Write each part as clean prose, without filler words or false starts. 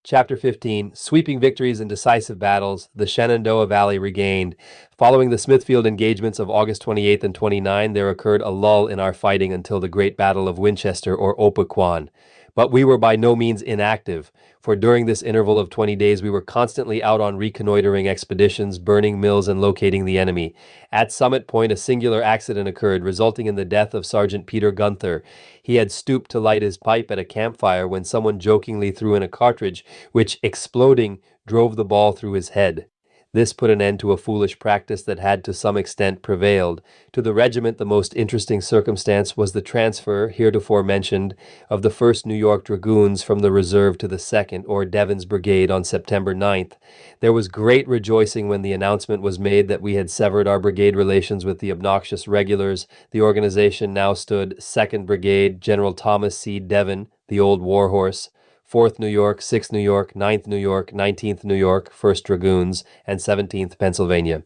Chapter 15, Sweeping Victories and Decisive Battles, the Shenandoah Valley Regained. Following the Smithfield engagements of August 28th and 29, there occurred a lull in our fighting until the Great Battle of Winchester or Opequan. But we were by no means inactive, for during this interval of 20 days we were constantly out on reconnoitering expeditions, burning mills and locating the enemy. At Summit Point, a singular accident occurred, resulting in the death of Sergeant Peter Gunther. He had stooped to light his pipe at a campfire when someone jokingly threw in a cartridge, which, exploding, drove the ball through his head. This put an end to a foolish practice that had to some extent prevailed. To the regiment, the most interesting circumstance was the transfer, heretofore mentioned, of the 1st New York Dragoons from the reserve to the 2nd, or Devon's Brigade, on September 9th. There was great rejoicing when the announcement was made that we had severed our brigade relations with the obnoxious regulars. The organization now stood 2nd Brigade, General Thomas C. Devon, the old warhorse, 4th New York, 6th New York, 9th New York, 19th New York, 1st Dragoons, and 17th Pennsylvania.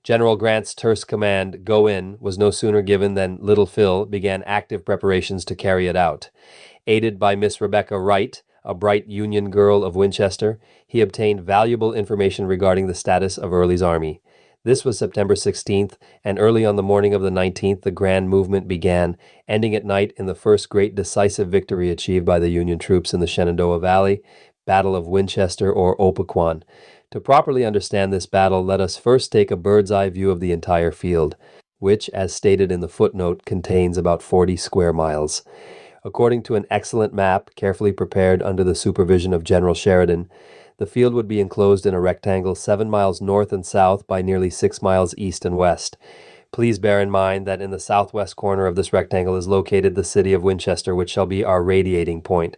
General Grant's terse command, "Go in," was no sooner given than Little Phil began active preparations to carry it out. Aided by Miss Rebecca Wright, a bright Union girl of Winchester, he obtained valuable information regarding the status of Early's army. This was September 16th, and early on the morning of the 19th, the grand movement began, ending at night in the first great decisive victory achieved by the Union troops in the Shenandoah Valley, Battle of Winchester or Opequan. To properly understand this battle, let us first take a bird's-eye view of the entire field, which, as stated in the footnote, contains about 40 square miles. According to an excellent map, carefully prepared under the supervision of General Sheridan, the field would be enclosed in a rectangle 7 miles north and south by nearly 6 miles east and west. Please bear in mind that in the southwest corner of this rectangle is located the city of Winchester, which shall be our radiating point.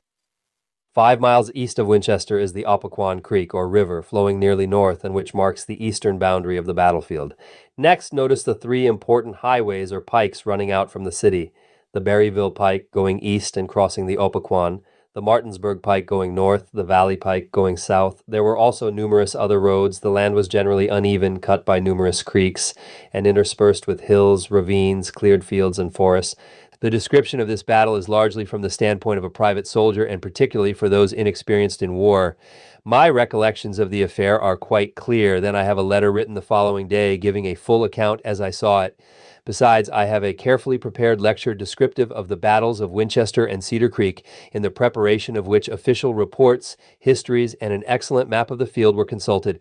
5 miles east of Winchester is the Opequan Creek, or river, flowing nearly north and which marks the eastern boundary of the battlefield. Next, notice the 3 important highways or pikes running out from the city: the Berryville Pike going east and crossing the Opequan, the Martinsburg Pike going north, the Valley Pike going south. There were also numerous other roads. The land was generally uneven, cut by numerous creeks, and interspersed with hills, ravines, cleared fields, and forests. The description of this battle is largely from the standpoint of a private soldier, and particularly for those inexperienced in war. My recollections of the affair are quite clear. Then I have a letter written the following day giving a full account as I saw it. Besides, I have a carefully prepared lecture descriptive of the battles of Winchester and Cedar Creek, in the preparation of which official reports, histories, and an excellent map of the field were consulted.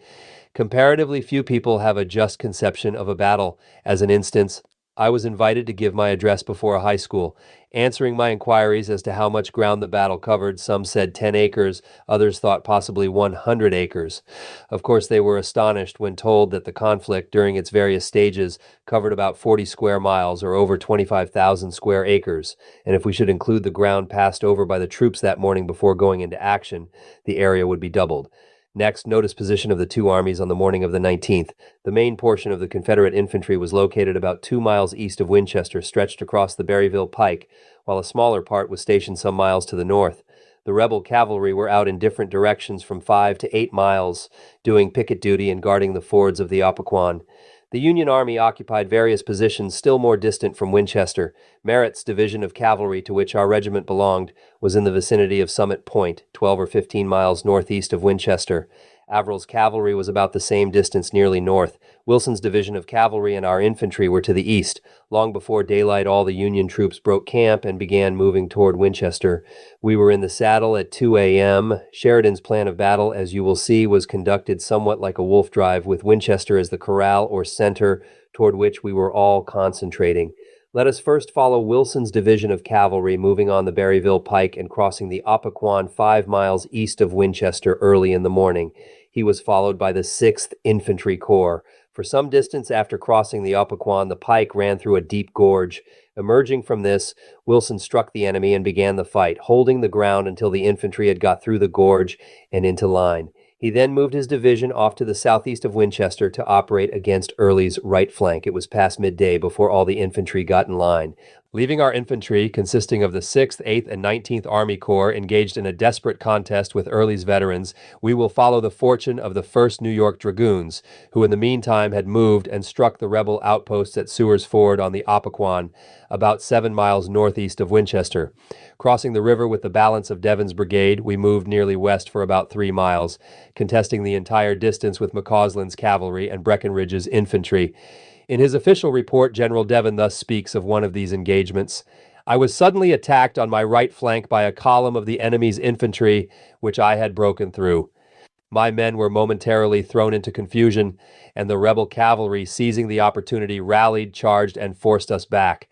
Comparatively few people have a just conception of a battle. As an instance, I was invited to give my address before a high school. Answering my inquiries as to how much ground the battle covered, some said 10 acres, others thought possibly 100 acres. Of course, they were astonished when told that the conflict, during its various stages, covered about 40 square miles, or over 25,000 square acres, and if we should include the ground passed over by the troops that morning before going into action, the area would be doubled. Next, notice position of the 2 armies on the morning of the 19th. The main portion of the Confederate infantry was located about 2 miles east of Winchester, stretched across the Berryville Pike, while a smaller part was stationed some miles to the north. The rebel cavalry were out in different directions from 5 to 8 miles, doing picket duty and guarding the fords of the Opequan. The Union Army occupied various positions still more distant from Winchester. Merritt's division of cavalry, to which our regiment belonged, was in the vicinity of Summit Point, 12 or 15 miles northeast of Winchester. Averill's cavalry was about the same distance nearly north. Wilson's division of cavalry and our infantry were to the east. Long before daylight, all the Union troops broke camp and began moving toward Winchester. We were in the saddle at 2 a.m. Sheridan's plan of battle, as you will see, was conducted somewhat like a wolf drive, with Winchester as the corral or center toward which we were all concentrating. Let us first follow Wilson's division of cavalry, moving on the Berryville Pike and crossing the Opequan 5 miles east of Winchester early in the morning. He was followed by the 6th Infantry Corps. For some distance after crossing the Opequan, the pike ran through a deep gorge. Emerging from this, Wilson struck the enemy and began the fight, holding the ground until the infantry had got through the gorge and into line. He then moved his division off to the southeast of Winchester to operate against Early's right flank. It was past midday before all the infantry got in line. Leaving our infantry, consisting of the 6th, 8th, and 19th Army Corps, engaged in a desperate contest with Early's veterans, we will follow the fortune of the 1st New York Dragoons, who in the meantime had moved and struck the rebel outposts at Sewers Ford on the Oppaquan, about 7 miles northeast of Winchester. Crossing the river with the balance of Devon's brigade, we moved nearly west for about 3 miles, contesting the entire distance with McCausland's cavalry and Breckinridge's infantry. In his official report, General Devon thus speaks of one of these engagements. I was suddenly attacked on my right flank by a column of the enemy's infantry, which I had broken through. My men were momentarily thrown into confusion, and the rebel cavalry, seizing the opportunity, rallied, charged, and forced us back.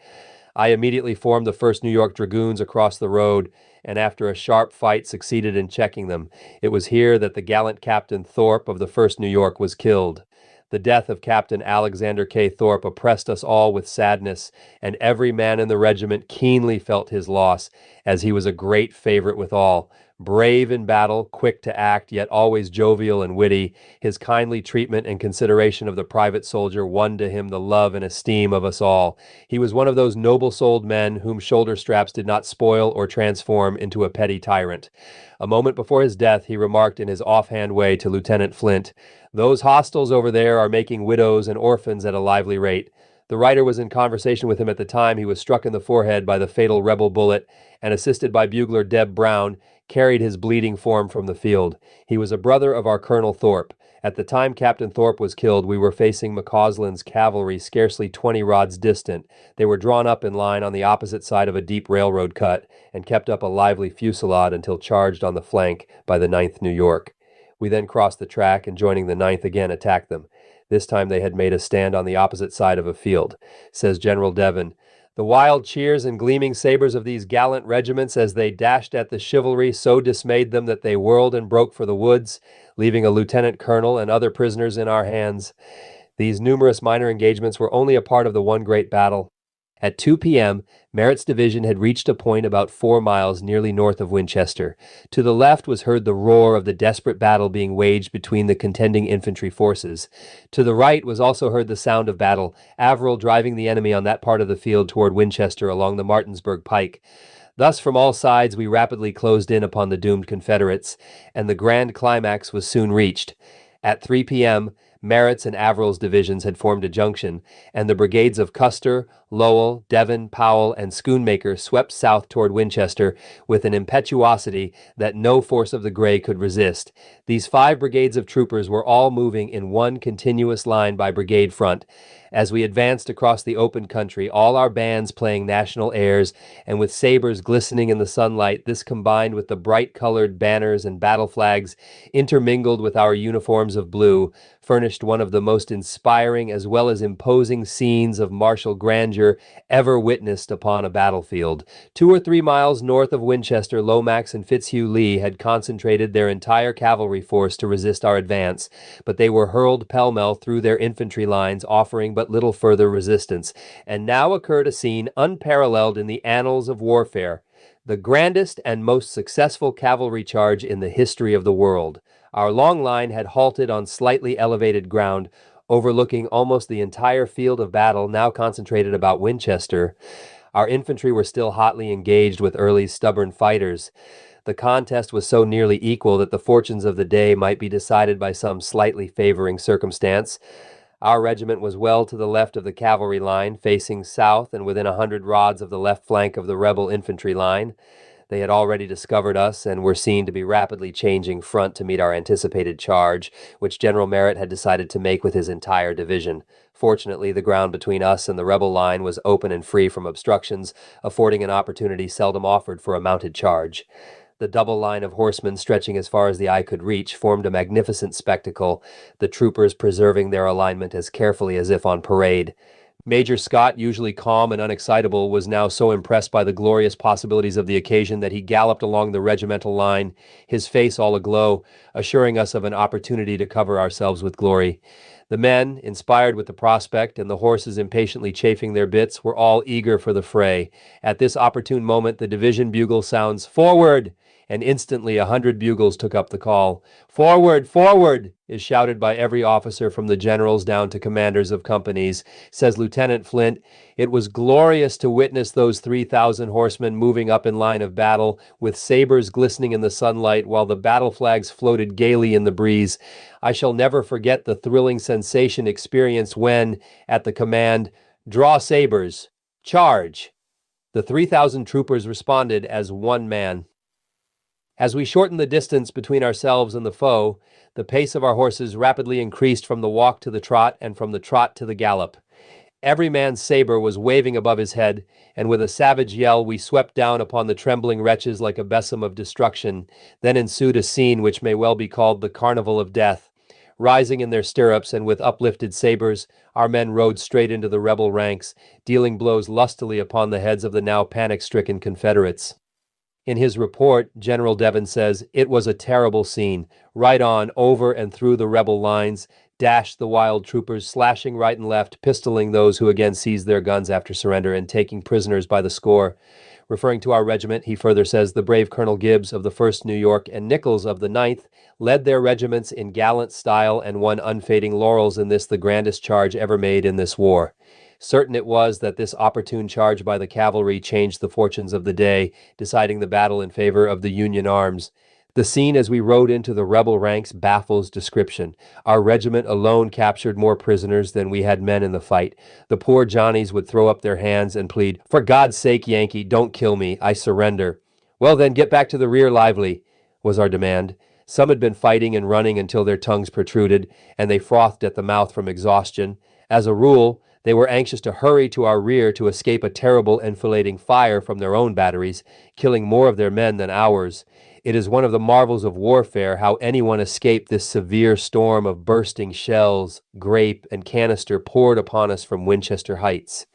I immediately formed the 1st New York Dragoons across the road, and after a sharp fight succeeded in checking them. It was here that the gallant Captain Thorpe of the 1st New York was killed. The death of Captain Alexander K. Thorpe oppressed us all with sadness, and every man in the regiment keenly felt his loss, as he was a great favorite with all. Brave in battle, quick to act, yet always jovial and witty, his kindly treatment and consideration of the private soldier won to him the love and esteem of us all. He was one of those noble-souled men whom shoulder straps did not spoil or transform into a petty tyrant. A moment before his death, he remarked in his offhand way to Lieutenant Flint, "Those hostiles over there are making widows and orphans at a lively rate." The writer was in conversation with him at the time he was struck in the forehead by the fatal rebel bullet, and assisted by bugler Deb Brown, carried his bleeding form from the field. He was a brother of our Colonel Thorpe. At the time Captain Thorpe was killed, we were facing McCausland's cavalry scarcely 20 rods distant. They were drawn up in line on the opposite side of a deep railroad cut, and kept up a lively fusillade until charged on the flank by the 9th New York. We then crossed the track, and joining the 9th again attacked them. This time they had made a stand on the opposite side of a field. Says General Devon, "The wild cheers and gleaming sabers of these gallant regiments as they dashed at the chivalry so dismayed them that they whirled and broke for the woods, leaving a lieutenant colonel and other prisoners in our hands. These numerous minor engagements were only a part of the one great battle. At 2 p.m., Merritt's division had reached a point about 4 miles nearly north of Winchester. To the left was heard the roar of the desperate battle being waged between the contending infantry forces. To the right was also heard the sound of battle, Averill driving the enemy on that part of the field toward Winchester along the Martinsburg pike. Thus, from all sides, we rapidly closed in upon the doomed Confederates, and the grand climax was soon reached. At 3 p.m., Merritt's and Averill's divisions had formed a junction, and the brigades of Custer, Lowell, Devon, Powell, and Schoonmaker swept south toward Winchester with an impetuosity that no force of the gray could resist. These 5 brigades of troopers were all moving in one continuous line by brigade front. As we advanced across the open country, all our bands playing national airs, and with sabers glistening in the sunlight, this combined with the bright-colored banners and battle flags, intermingled with our uniforms of blue, furnished one of the most inspiring as well as imposing scenes of martial grandeur ever witnessed upon a battlefield. 2 or 3 miles north of Winchester, Lomax and Fitzhugh Lee had concentrated their entire cavalry force to resist our advance, but they were hurled pell-mell through their infantry lines, offering but little further resistance. And now occurred a scene unparalleled in the annals of warfare, the grandest and most successful cavalry charge in the history of the world. Our long line had halted on slightly elevated ground, overlooking almost the entire field of battle now concentrated about Winchester. Our infantry were still hotly engaged with Early's stubborn fighters. The contest was so nearly equal that the fortunes of the day might be decided by some slightly favoring circumstance. Our regiment was well to the left of the cavalry line, facing south and within 100 rods of the left flank of the rebel infantry line. They had already discovered us and were seen to be rapidly changing front to meet our anticipated charge, which General Merritt had decided to make with his entire division. Fortunately, the ground between us and the rebel line was open and free from obstructions, affording an opportunity seldom offered for a mounted charge. The double line of horsemen, stretching as far as the eye could reach, formed a magnificent spectacle, the troopers preserving their alignment as carefully as if on parade. Major Scott, usually calm and unexcitable, was now so impressed by the glorious possibilities of the occasion that he galloped along the regimental line, his face all aglow, assuring us of an opportunity to cover ourselves with glory. The men, inspired with the prospect, and the horses impatiently chafing their bits, were all eager for the fray. At this opportune moment, the division bugle sounds "Forward!" and instantly 100 bugles took up the call. "Forward, forward!" is shouted by every officer from the generals down to commanders of companies. Says Lieutenant Flint, "It was glorious to witness those 3,000 horsemen moving up in line of battle, with sabers glistening in the sunlight while the battle flags floated gaily in the breeze. I shall never forget the thrilling sensation experienced when, at the command, 'Draw sabers! Charge!' the 3,000 troopers responded as one man. As we shortened the distance between ourselves and the foe, the pace of our horses rapidly increased from the walk to the trot and from the trot to the gallop. Every man's saber was waving above his head, and with a savage yell we swept down upon the trembling wretches like a besom of destruction. Then ensued a scene which may well be called the Carnival of Death. Rising in their stirrups and with uplifted sabers, our men rode straight into the rebel ranks, dealing blows lustily upon the heads of the now panic-stricken Confederates. In his report, General Devon says, "It was a terrible scene. Right on, over and through the rebel lines, dashed the wild troopers, slashing right and left, pistoling those who again seized their guns after surrender, and taking prisoners by the score." Referring to our regiment, he further says, "The brave Colonel Gibbs of the 1st New York and Nichols of the 9th led their regiments in gallant style and won unfading laurels in this the grandest charge ever made in this war." Certain it was that this opportune charge by the cavalry changed the fortunes of the day, deciding the battle in favor of the Union arms. The scene as we rode into the rebel ranks baffles description. Our regiment alone captured more prisoners than we had men in the fight. The poor Johnnies would throw up their hands and plead, "For God's sake, Yankee, don't kill me. I surrender." "Well then, get back to the rear lively," was our demand. Some had been fighting and running until their tongues protruded, and they frothed at the mouth from exhaustion. As a rule, they were anxious to hurry to our rear to escape a terrible enfilading fire from their own batteries, killing more of their men than ours. It is one of the marvels of warfare how anyone escaped this severe storm of bursting shells, grape, and canister poured upon us from Winchester Heights.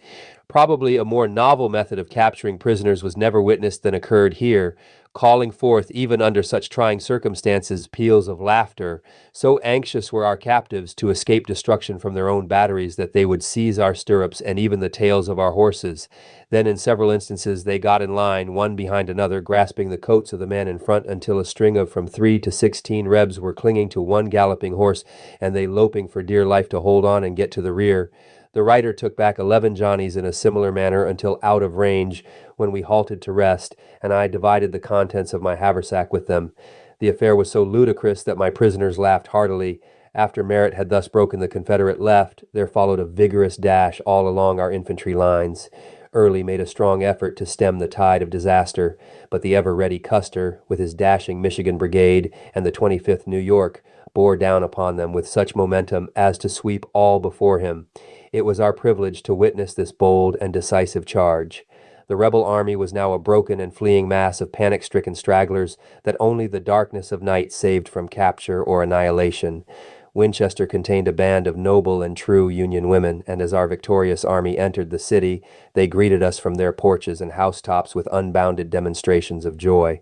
Probably a more novel method of capturing prisoners was never witnessed than occurred here, calling forth, even under such trying circumstances, peals of laughter. So anxious were our captives to escape destruction from their own batteries that they would seize our stirrups and even the tails of our horses. Then in several instances they got in line, one behind another, grasping the coats of the man in front until a string of from 3 to 16 rebs were clinging to one galloping horse, and they loping for dear life to hold on and get to the rear. The rider took back 11 Johnnies in a similar manner until out of range, when we halted to rest, and I divided the contents of my haversack with them. The affair was so ludicrous that my prisoners laughed heartily. After Merritt had thus broken the Confederate left, there followed a vigorous dash all along our infantry lines. Early made a strong effort to stem the tide of disaster, but the ever-ready Custer, with his dashing Michigan Brigade and the 25th New York, bore down upon them with such momentum as to sweep all before him. It was our privilege to witness this bold and decisive charge. The rebel army was now a broken and fleeing mass of panic-stricken stragglers that only the darkness of night saved from capture or annihilation. Winchester contained a band of noble and true Union women, and as our victorious army entered the city, they greeted us from their porches and housetops with unbounded demonstrations of joy.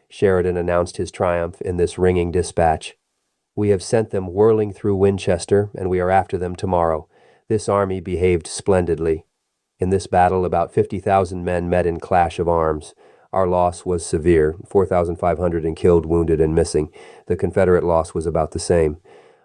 Sheridan announced his triumph in this ringing dispatch. "We have sent them whirling through Winchester, and we are after them tomorrow. This army behaved splendidly. In this battle, about 50,000 men met in clash of arms. Our loss was severe, 4,500 in killed, wounded, and missing. The Confederate loss was about the same."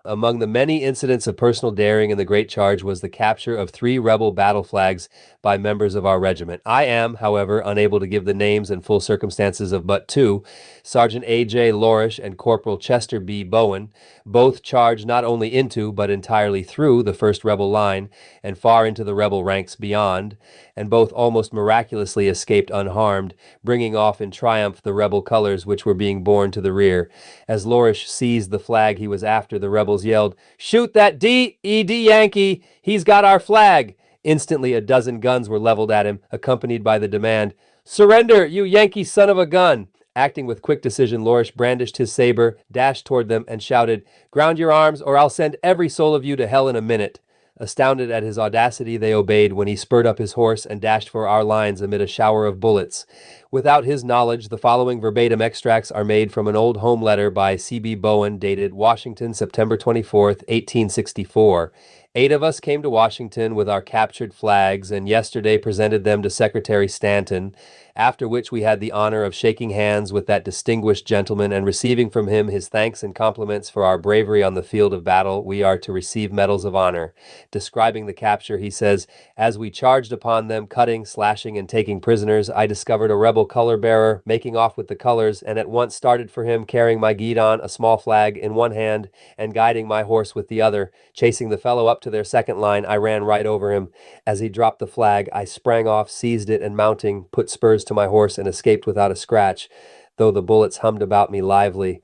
Among the many incidents of personal daring in the great charge was the capture of 3 rebel battle flags by members of our regiment. I am, however, unable to give the names and full circumstances of but 2, Sergeant A.J. Lorish and Corporal Chester B. Bowen. Both charged not only into, but entirely through the first rebel line, and far into the rebel ranks beyond, and both almost miraculously escaped unharmed, bringing off in triumph the rebel colors which were being borne to the rear. As Lorish seized the flag he was after, the rebels yelled, "Shoot that D.E.D. Yankee! He's got our flag!" Instantly a dozen guns were leveled at him, accompanied by the demand, "Surrender, you Yankee son of a gun!" Acting with quick decision, Lorish brandished his saber, dashed toward them, and shouted, "Ground your arms, or I'll send every soul of you to hell in a minute." Astounded at his audacity, they obeyed when he spurred up his horse and dashed for our lines amid a shower of bullets. Without his knowledge, the following verbatim extracts are made from an old home letter by C.B. Bowen dated Washington, September 24, 1864. 8 of us came to Washington with our captured flags and yesterday presented them to Secretary Stanton, after which we had the honor of shaking hands with that distinguished gentleman and receiving from him his thanks and compliments for our bravery on the field of battle. We are to receive medals of honor. Describing the capture, he says, "As we charged upon them, cutting, slashing, and taking prisoners, I discovered a rebel color bearer making off with the colors, and at once started for him, carrying my guidon, a small flag, in one hand, and guiding my horse with the other. Chasing the fellow up to their second line, I ran right over him. As he dropped the flag, I sprang off, seized it, and mounting, put spurs to my horse and escaped without a scratch, though the bullets hummed about me lively.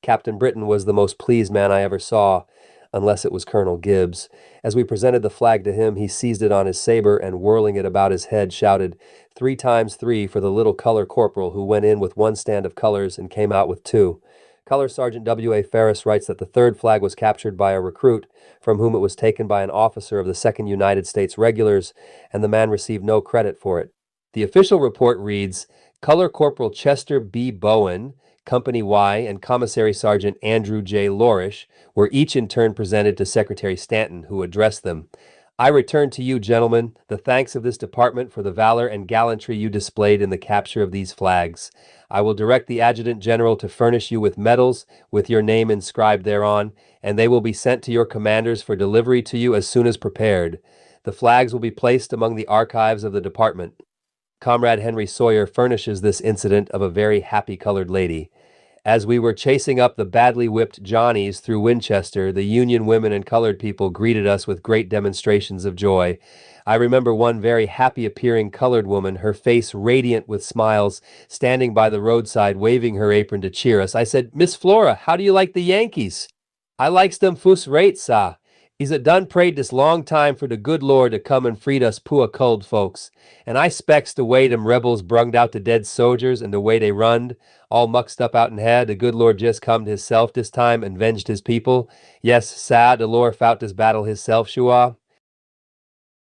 Captain Britton was the most pleased man I ever saw, unless it was Colonel Gibbs. As we presented the flag to him, he seized it on his saber and, whirling it about his head, shouted, 3 times 3 for the little color corporal who went in with 1 stand of colors and came out with 2. Color Sergeant W.A. Ferris writes that the 3rd flag was captured by a recruit, from whom it was taken by an officer of the 2nd United States Regulars, and the man received no credit for it. The official report reads, Color Corporal Chester B. Bowen, Company Y, and Commissary Sergeant Andrew J. Lorish were each in turn presented to Secretary Stanton, who addressed them. I return to you, gentlemen, the thanks of this department for the valor and gallantry you displayed in the capture of these flags. I will direct the Adjutant General to furnish you with medals with your name inscribed thereon, and they will be sent to your commanders for delivery to you as soon as prepared. The flags will be placed among the archives of the department. Comrade Henry Sawyer furnishes this incident of a very happy colored lady. As we were chasing up the badly whipped Johnnies through Winchester, the Union women and colored people greeted us with great demonstrations of joy. I remember one very happy-appearing colored woman, her face radiant with smiles, standing by the roadside waving her apron to cheer us. I said, Miss Flora, how do you like the Yankees? I likes them fust rate, sah. He's a done prayed this long time for the good Lord to come and freed us poor cold folks. And I spects the way them rebels brunged out the dead soldiers and the way they runned, all muxed up out in head, the good Lord just comed hisself this time and venged his people. Yes, sah, the Lord fought this battle hisself, Shua.